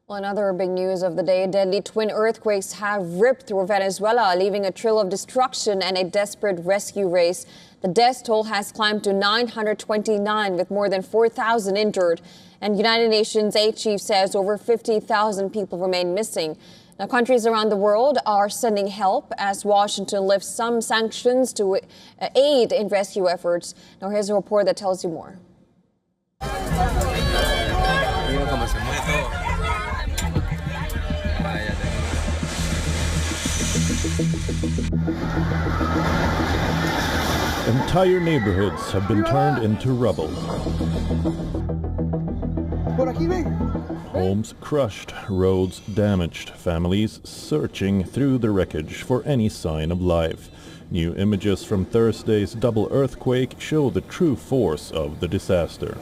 Well, another big news of the day, deadly twin earthquakes have ripped through Venezuela, leaving a trail of destruction and a desperate rescue race. The death toll has climbed to 929 with more than 4,000 injured. And United Nations aid chief says over 50,000 people remain missing. Now, countries around the world are sending help as Washington lifts some sanctions to aid in rescue efforts. Now, here's a report that tells you more. Entire neighborhoods have been turned into rubble. Homes crushed, roads damaged, families searching through the wreckage for any sign of life. New images from Thursday's double earthquake show the true force of the disaster.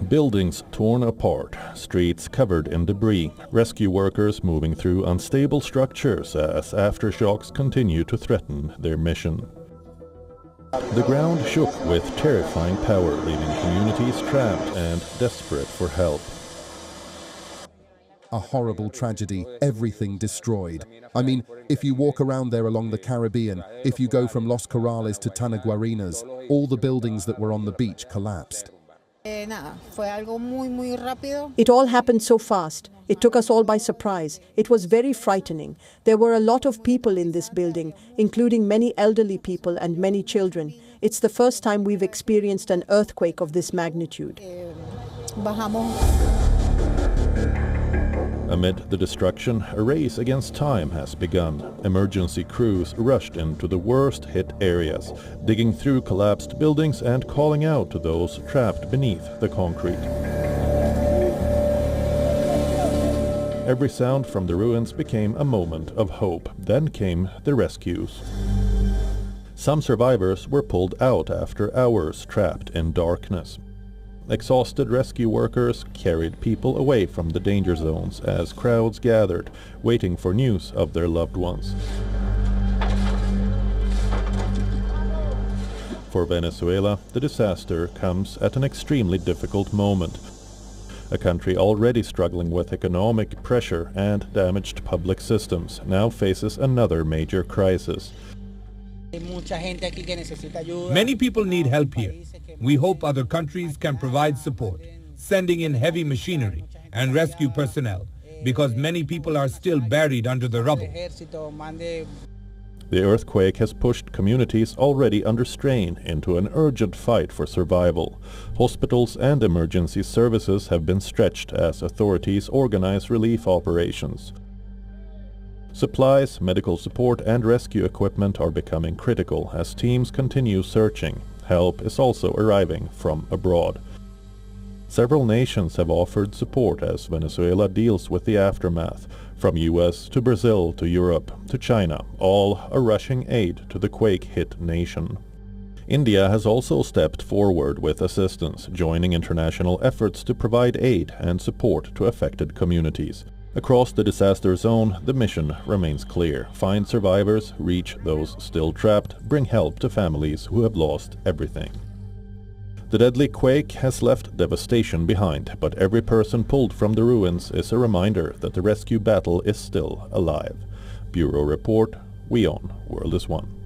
Buildings torn apart, streets covered in debris, rescue workers moving through unstable structures as aftershocks continue to threaten their mission. The ground shook with terrifying power, leaving communities trapped and desperate for help. A horrible tragedy, everything destroyed. I mean, if you walk around there along the Caribbean, if you go from Los Corrales to Tanaguarinas, all the buildings that were on the beach collapsed. It all happened so fast. It took us all by surprise. It was very frightening. There were a lot of people in this building, including many elderly people and many children. It's the first time we've experienced an earthquake of this magnitude. Amid the destruction, a race against time has begun. Emergency crews rushed into the worst-hit areas, digging through collapsed buildings and calling out to those trapped beneath the concrete. Every sound from the ruins became a moment of hope. Then came the rescues. Some survivors were pulled out after hours trapped in darkness. Exhausted rescue workers carried people away from the danger zones as crowds gathered, waiting for news of their loved ones. For Venezuela, the disaster comes at an extremely difficult moment. A country already struggling with economic pressure and damaged public systems now faces another major crisis. Many people need help here. We hope other countries can provide support, sending in heavy machinery and rescue personnel, because many people are still buried under the rubble. The earthquake has pushed communities already under strain into an urgent fight for survival. Hospitals and emergency services have been stretched as authorities organize relief operations. Supplies, medical support and rescue equipment are becoming critical as teams continue searching. Help is also arriving from abroad. Several nations have offered support as Venezuela deals with the aftermath, from US to Brazil to Europe to China, all are rushing aid to the quake-hit nation. India has also stepped forward with assistance, joining international efforts to provide aid and support to affected communities. Across the disaster zone, the mission remains clear. Find survivors, reach those still trapped, bring help to families who have lost everything. The deadly quake has left devastation behind, but every person pulled from the ruins is a reminder that the rescue battle is still alive. Bureau Report, WION World is One.